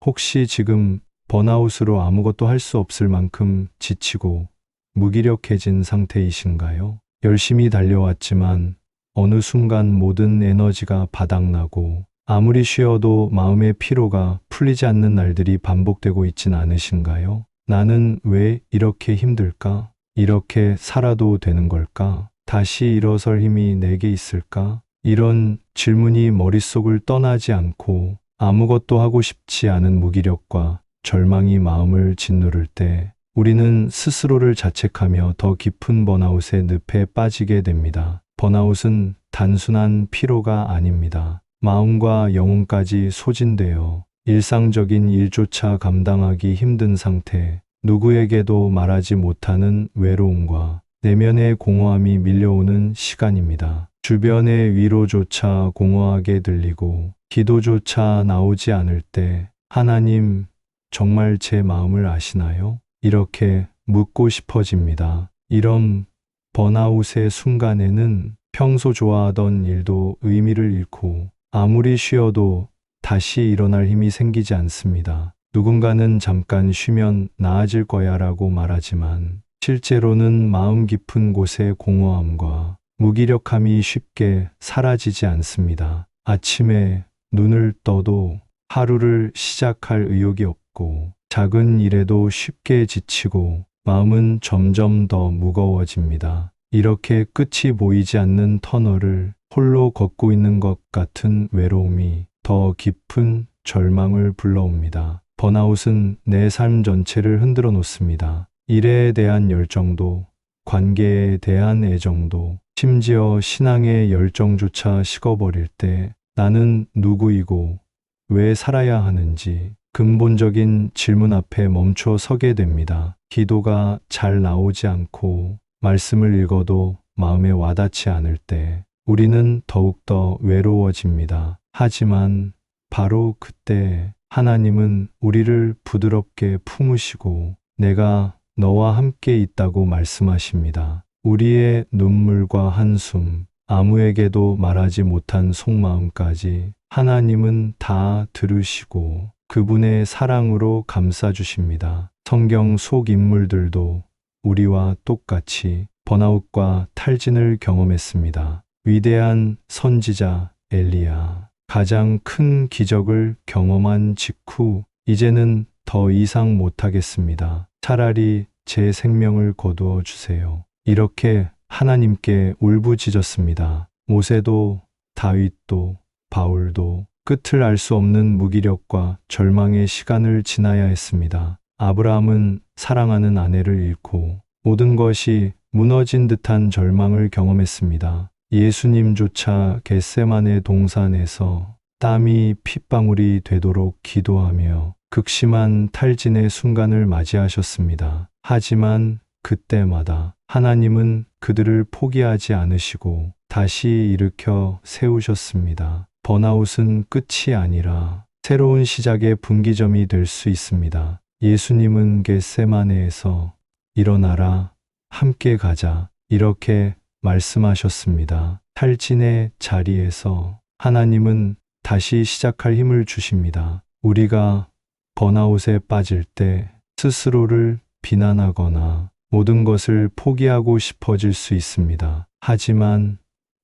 혹시 지금 번아웃으로 아무것도 할 수 없을 만큼 지치고 무기력해진 상태이신가요? 열심히 달려왔지만 어느 순간 모든 에너지가 바닥나고 아무리 쉬어도 마음의 피로가 풀리지 않는 날들이 반복되고 있진 않으신가요? 나는 왜 이렇게 힘들까? 이렇게 살아도 되는 걸까? 다시 일어설 힘이 내게 있을까? 이런 질문이 머릿속을 떠나지 않고 아무것도 하고 싶지 않은 무기력과 절망이 마음을 짓누를 때 우리는 스스로를 자책하며 더 깊은 번아웃의 늪에 빠지게 됩니다. 번아웃은 단순한 피로가 아닙니다. 마음과 영혼까지 소진되어 일상적인 일조차 감당하기 힘든 상태, 누구에게도 말하지 못하는 외로움과 내면의 공허함이 밀려오는 시간입니다. 주변의 위로조차 공허하게 들리고 기도조차 나오지 않을 때 하나님, 정말 제 마음을 아시나요? 이렇게 묻고 싶어집니다. 이런 번아웃의 순간에는 평소 좋아하던 일도 의미를 잃고 아무리 쉬어도 다시 일어날 힘이 생기지 않습니다. 누군가는 잠깐 쉬면 나아질 거야 라고 말하지만 실제로는 마음 깊은 곳의 공허함과 무기력함이 쉽게 사라지지 않습니다. 아침에 눈을 떠도 하루를 시작할 의욕이 없고 작은 일에도 쉽게 지치고 마음은 점점 더 무거워집니다. 이렇게 끝이 보이지 않는 터널을 홀로 걷고 있는 것 같은 외로움이 더 깊은 절망을 불러옵니다. 번아웃은 내 삶 전체를 흔들어 놓습니다. 일에 대한 열정도, 관계에 대한 애정도, 심지어 신앙의 열정조차 식어버릴 때 나는 누구이고 왜 살아야 하는지 근본적인 질문 앞에 멈춰 서게 됩니다. 기도가 잘 나오지 않고 말씀을 읽어도 마음에 와닿지 않을 때 우리는 더욱더 외로워집니다. 하지만 바로 그때 하나님은 우리를 부드럽게 품으시고 내가 너와 함께 있다고 말씀하십니다. 우리의 눈물과 한숨, 아무에게도 말하지 못한 속마음까지 하나님은 다 들으시고 그분의 사랑으로 감싸주십니다. 성경 속 인물들도 우리와 똑같이 번아웃과 탈진을 경험했습니다. 위대한 선지자 엘리야, 가장 큰 기적을 경험한 직후 이제는 더 이상 못하겠습니다. 차라리 제 생명을 거두어 주세요. 이렇게 하나님께 울부짖었습니다. 모세도 다윗도 바울도 끝을 알 수 없는 무기력과 절망의 시간을 지나야 했습니다. 아브라함은 사랑하는 아내를 잃고 모든 것이 무너진 듯한 절망을 경험했습니다. 예수님조차 겟세마네 동산에서 땀이 핏방울이 되도록 기도하며 극심한 탈진의 순간을 맞이하셨습니다. 하지만 그때마다 하나님은 그들을 포기하지 않으시고 다시 일으켜 세우셨습니다. 번아웃은 끝이 아니라 새로운 시작의 분기점이 될 수 있습니다. 예수님은 겟세마네에서 일어나라, 함께 가자, 이렇게 말씀하셨습니다. 탈진의 자리에서 하나님은 다시 시작할 힘을 주십니다. 우리가 번아웃에 빠질 때 스스로를 비난하거나 모든 것을 포기하고 싶어질 수 있습니다. 하지만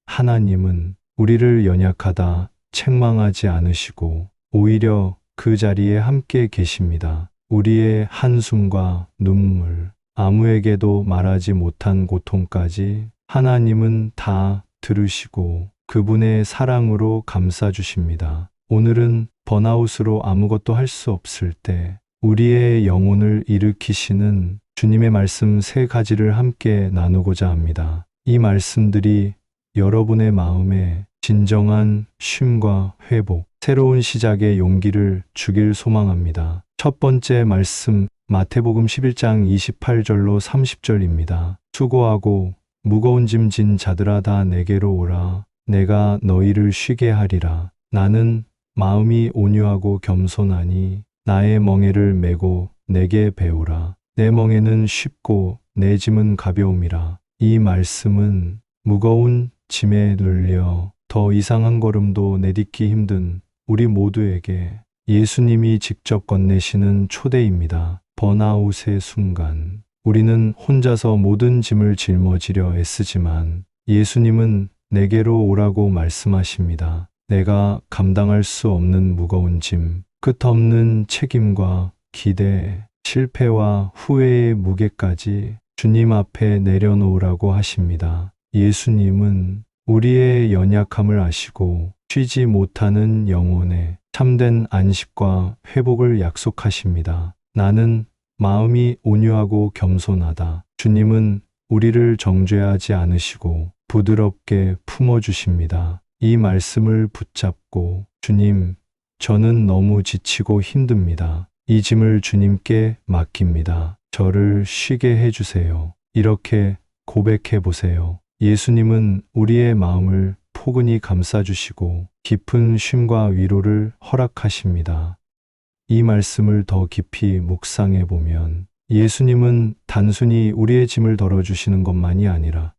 하나님은 우리를 연약하다 책망하지 않으시고 오히려 그 자리에 함께 계십니다. 우리의 한숨과 눈물, 아무에게도 말하지 못한 고통까지 하나님은 다 들으시고 그분의 사랑으로 감싸주십니다. 오늘은 번아웃으로 아무것도 할 수 없을 때 우리의 영혼을 일으키시는 주님의 말씀 3가지를 함께 나누고자 합니다. 이 말씀들이 여러분의 마음에 진정한 쉼과 회복, 새로운 시작의 용기를 주길 소망합니다. 첫 번째 말씀, 마태복음 11장 28절로 30절입니다. 수고하고 무거운 짐 진 자들아 다 내게로 오라. 내가 너희를 쉬게 하리라. 나는 마음이 온유하고 겸손하니 나의 멍에를 메고 내게 배우라. 내 멍에는 쉽고 내 짐은 가벼움이라. 이 말씀은 무거운 짐에 눌려 더 이상 한 걸음도 내딛기 힘든 우리 모두에게 예수님이 직접 건네시는 초대입니다. 번아웃의 순간, 우리는 혼자서 모든 짐을 짊어지려 애쓰지만 예수님은 내게로 오라고 말씀하십니다. 내가 감당할 수 없는 무거운 짐, 끝없는 책임과 기대, 실패와 후회의 무게까지 주님 앞에 내려놓으라고 하십니다. 예수님은 우리의 연약함을 아시고 쉬지 못하는 영혼의 참된 안식과 회복을 약속하십니다. 나는 마음이 온유하고 겸손하다. 주님은 우리를 정죄하지 않으시고 부드럽게 품어주십니다. 이 말씀을 붙잡고 주님, 저는 너무 지치고 힘듭니다. 이 짐을 주님께 맡깁니다. 저를 쉬게 해주세요. 이렇게 고백해 보세요. 예수님은 우리의 마음을 포근히 감싸주시고 깊은 쉼과 위로를 허락하십니다. 이 말씀을 더 깊이 묵상해 보면 예수님은 단순히 우리의 짐을 덜어주시는 것만이 아니라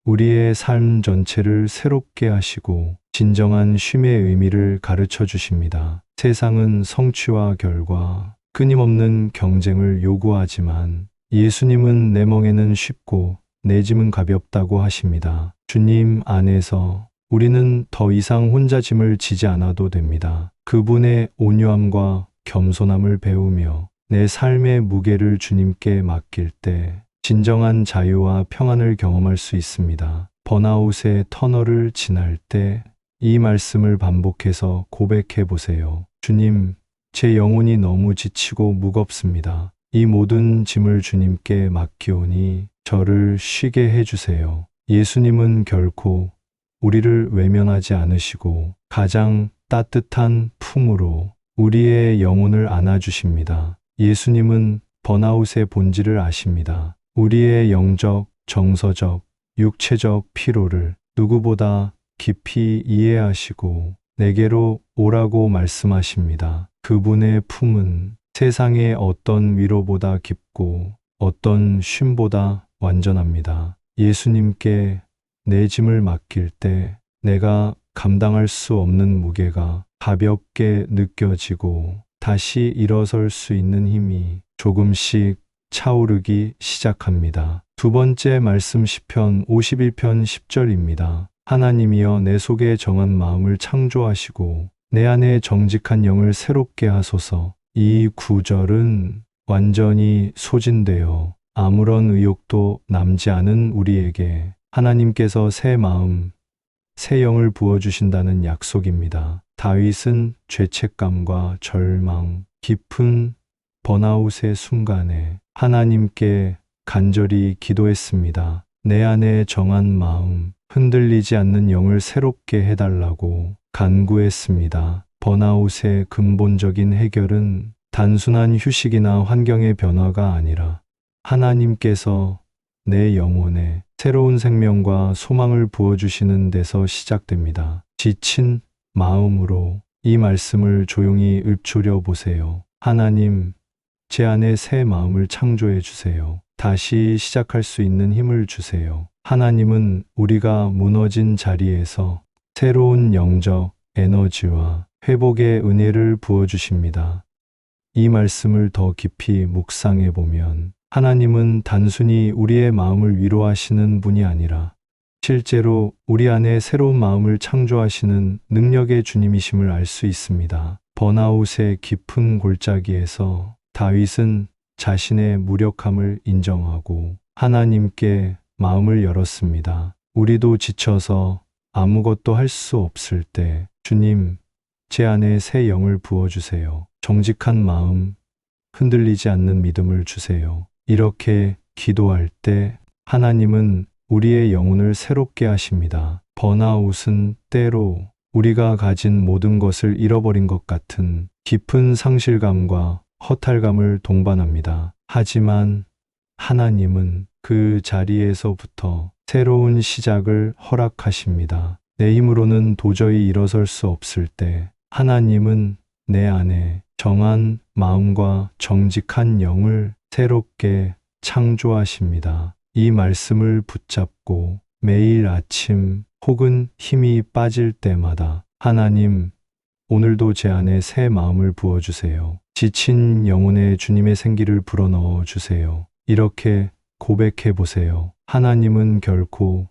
우리의 삶 전체를 새롭게 하시고 진정한 쉼의 의미를 가르쳐 주십니다. 세상은 성취와 결과, 끊임없는 경쟁을 요구하지만 예수님은 내 멍에는 쉽고 내 짐은 가볍다고 하십니다. 주님 안에서 우리는 더 이상 혼자 짐을 지지 않아도 됩니다. 그분의 온유함과 겸손함을 배우며 내 삶의 무게를 주님께 맡길 때 진정한 자유와 평안을 경험할 수 있습니다. 번아웃의 터널을 지날 때 이 말씀을 반복해서 고백해 보세요. 주님, 제 영혼이 너무 지치고 무겁습니다. 이 모든 짐을 주님께 맡기오니 저를 쉬게 해주세요. 예수님은 결코 우리를 외면하지 않으시고 가장 따뜻한 품으로 우리의 영혼을 안아주십니다. 예수님은 번아웃의 본질을 아십니다. 우리의 영적, 정서적, 육체적 피로를 누구보다 깊이 이해하시고 내게로 오라고 말씀하십니다. 그분의 품은 세상의 어떤 위로보다 깊고 어떤 쉼보다 완전합니다. 예수님께 내 짐을 맡길 때 내가 감당할 수 없는 무게가 가볍게 느껴지고 다시 일어설 수 있는 힘이 조금씩 차오르기 시작합니다. 두 번째 말씀 시편 51편 10절입니다. 하나님이여 내 속에 정한 마음을 창조하시고 내 안에 정직한 영을 새롭게 하소서. 이 구절은 완전히 소진되어 아무런 의욕도 남지 않은 우리에게 하나님께서 새 마음, 새 영을 부어주신다는 약속입니다. 다윗은 죄책감과 절망, 깊은 번아웃의 순간에 하나님께 간절히 기도했습니다. 내 안에 정한 마음, 흔들리지 않는 영을 새롭게 해달라고 간구했습니다. 번아웃의 근본적인 해결은 단순한 휴식이나 환경의 변화가 아니라 하나님께서 내 영혼에 새로운 생명과 소망을 부어주시는 데서 시작됩니다. 지친 마음으로 이 말씀을 조용히 읊조려 보세요. 하나님, 제 안에 새 마음을 창조해 주세요. 다시 시작할 수 있는 힘을 주세요. 하나님은 우리가 무너진 자리에서 새로운 영적 에너지와 회복의 은혜를 부어주십니다. 이 말씀을 더 깊이 묵상해 보면 하나님은 단순히 우리의 마음을 위로하시는 분이 아니라 실제로 우리 안에 새로운 마음을 창조하시는 능력의 주님이심을 알 수 있습니다. 번아웃의 깊은 골짜기에서 다윗은 자신의 무력함을 인정하고 하나님께 마음을 열었습니다. 우리도 지쳐서 아무것도 할 수 없을 때 주님, 제 안에 새 영을 부어주세요. 정직한 마음, 흔들리지 않는 믿음을 주세요. 이렇게 기도할 때 하나님은 우리의 영혼을 새롭게 하십니다. 번아웃은 때로 우리가 가진 모든 것을 잃어버린 것 같은 깊은 상실감과 허탈감을 동반합니다. 하지만 하나님은 그 자리에서부터 새로운 시작을 허락하십니다. 내 힘으로는 도저히 일어설 수 없을 때 하나님은 내 안에 정한 마음과 정직한 영을 새롭게 창조하십니다. 이 말씀을 붙잡고 매일 아침 혹은 힘이 빠질 때마다 하나님, 오늘도 제 안에 새 마음을 부어주세요. 지친 영혼에 주님의 생기를 불어넣어 주세요. 이렇게 고백해 보세요. 하나님은 결코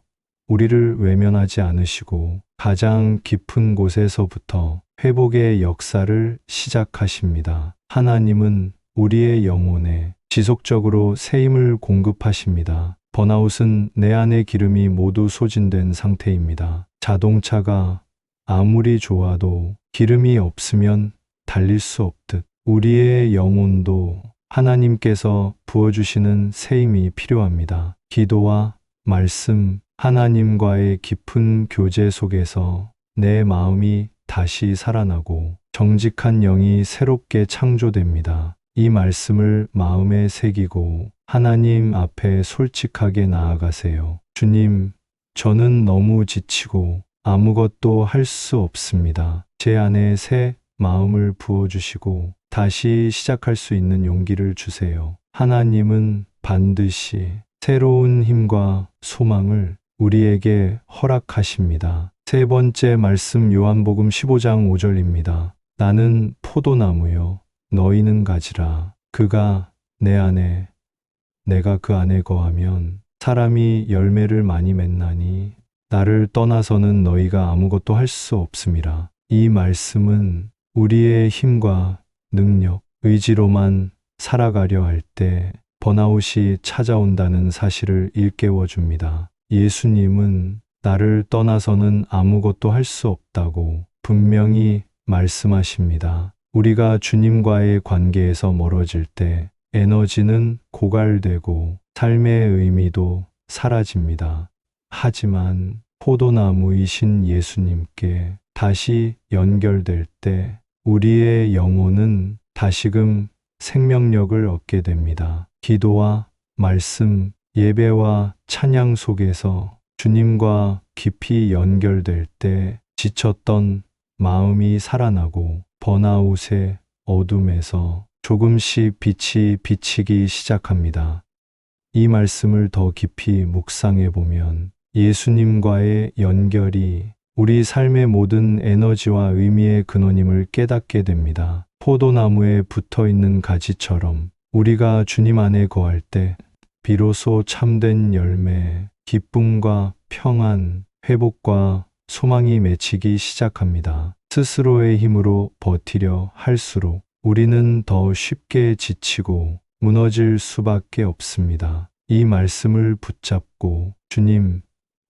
우리를 외면하지 않으시고 가장 깊은 곳에서부터 회복의 역사를 시작하십니다. 하나님은 우리의 영혼에 지속적으로 새 힘을 공급하십니다. 번아웃은 내 안의 기름이 모두 소진된 상태입니다. 자동차가 아무리 좋아도 기름이 없으면 달릴 수 없듯 우리의 영혼도 하나님께서 부어주시는 새 힘이 필요합니다. 기도와 말씀, 하나님과의 깊은 교제 속에서 내 마음이 다시 살아나고 정직한 영이 새롭게 창조됩니다. 이 말씀을 마음에 새기고 하나님 앞에 솔직하게 나아가세요. 주님, 저는 너무 지치고 아무것도 할 수 없습니다. 제 안에 새 마음을 부어주시고 다시 시작할 수 있는 용기를 주세요. 하나님은 반드시 새로운 힘과 소망을 우리에게 허락하십니다. 세 번째 말씀 요한복음 15장 5절입니다. 나는 포도나무요 너희는 가지라. 그가 내 안에 내가 그 안에 거하면 사람이 열매를 많이 맺나니 나를 떠나서는 너희가 아무것도 할 수 없음이라. 이 말씀은 우리의 힘과 능력, 의지로만 살아가려 할 때 번아웃이 찾아온다는 사실을 일깨워 줍니다. 예수님은 나를 떠나서는 아무것도 할 수 없다고 분명히 말씀하십니다. 우리가 주님과의 관계에서 멀어질 때 에너지는 고갈되고 삶의 의미도 사라집니다. 하지만 포도나무이신 예수님께 다시 연결될 때 우리의 영혼은 다시금 생명력을 얻게 됩니다. 기도와 말씀, 예배와 찬양 속에서 주님과 깊이 연결될 때 지쳤던 마음이 살아나고 번아웃의 어둠에서 조금씩 빛이 비치기 시작합니다. 이 말씀을 더 깊이 묵상해 보면 예수님과의 연결이 우리 삶의 모든 에너지와 의미의 근원임을 깨닫게 됩니다. 포도나무에 붙어 있는 가지처럼 우리가 주님 안에 거할 때 비로소 참된 열매, 기쁨과 평안, 회복과 소망이 맺히기 시작합니다. 스스로의 힘으로 버티려 할수록 우리는 더 쉽게 지치고 무너질 수밖에 없습니다. 이 말씀을 붙잡고 주님,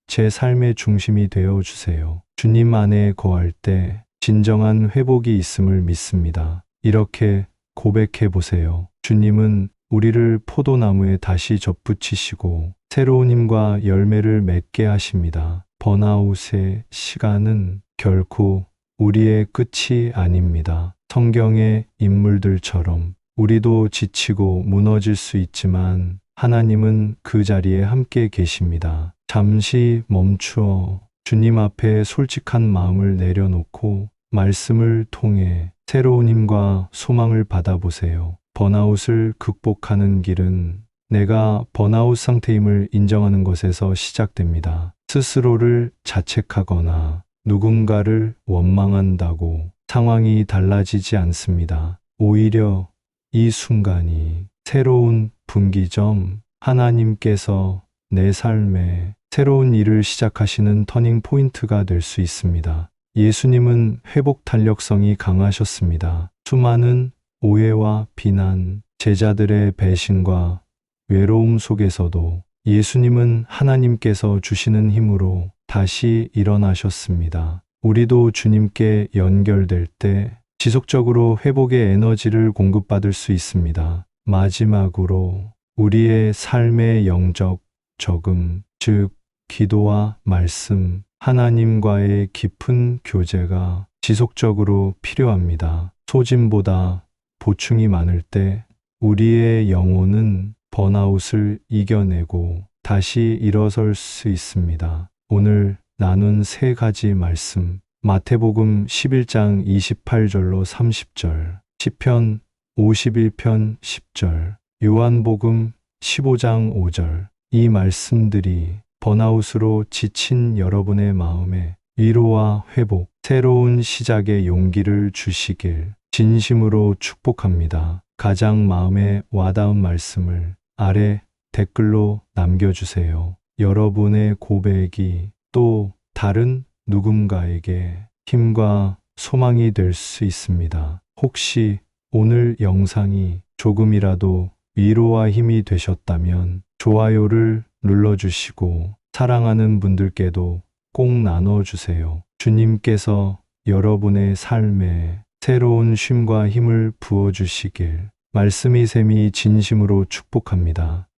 제 삶의 중심이 되어 주세요. 주님 안에 거할 때 진정한 회복이 있음을 믿습니다. 이렇게 고백해 보세요. 주님은 우리를 포도나무에 다시 접붙이시고 새로운 힘과 열매를 맺게 하십니다. 번아웃의 시간은 결코 우리의 끝이 아닙니다. 성경의 인물들처럼 우리도 지치고 무너질 수 있지만 하나님은 그 자리에 함께 계십니다. 잠시 멈추어 주님 앞에 솔직한 마음을 내려놓고 말씀을 통해 새로운 힘과 소망을 받아보세요. 번아웃을 극복하는 길은 내가 번아웃 상태임을 인정하는 것에서 시작됩니다. 스스로를 자책하거나 누군가를 원망한다고 상황이 달라지지 않습니다. 오히려 이 순간이 새로운 분기점, 하나님께서 내 삶에 새로운 일을 시작하시는 터닝 포인트가 될 수 있습니다. 예수님은 회복 탄력성이 강하셨습니다. 수많은 오해와 비난, 제자들의 배신과 외로움 속에서도 예수님은 하나님께서 주시는 힘으로 다시 일어나셨습니다. 우리도 주님께 연결될 때 지속적으로 회복의 에너지를 공급받을 수 있습니다. 마지막으로 우리의 삶의 영적 적응, 즉 기도와 말씀, 하나님과의 깊은 교제가 지속적으로 필요합니다. 소진보다 보충이 많을 때 우리의 영혼은 번아웃을 이겨내고 다시 일어설 수 있습니다. 오늘 나눈 세 가지 말씀, 마태복음 11장 28절로 30절, 시편 51편 10절, 요한복음 15장 5절, 이 말씀들이 번아웃으로 지친 여러분의 마음에 위로와 회복, 새로운 시작의 용기를 주시길 진심으로 축복합니다. 가장 마음에 와닿은 말씀을 아래 댓글로 남겨주세요. 여러분의 고백이 또 다른 누군가에게 힘과 소망이 될 수 있습니다. 혹시 오늘 영상이 조금이라도 위로와 힘이 되셨다면 좋아요를 눌러주시고 사랑하는 분들께도 꼭 나눠주세요. 주님께서 여러분의 삶에 새로운 쉼과 힘을 부어주시길 말씀이 샘이 진심으로 축복합니다.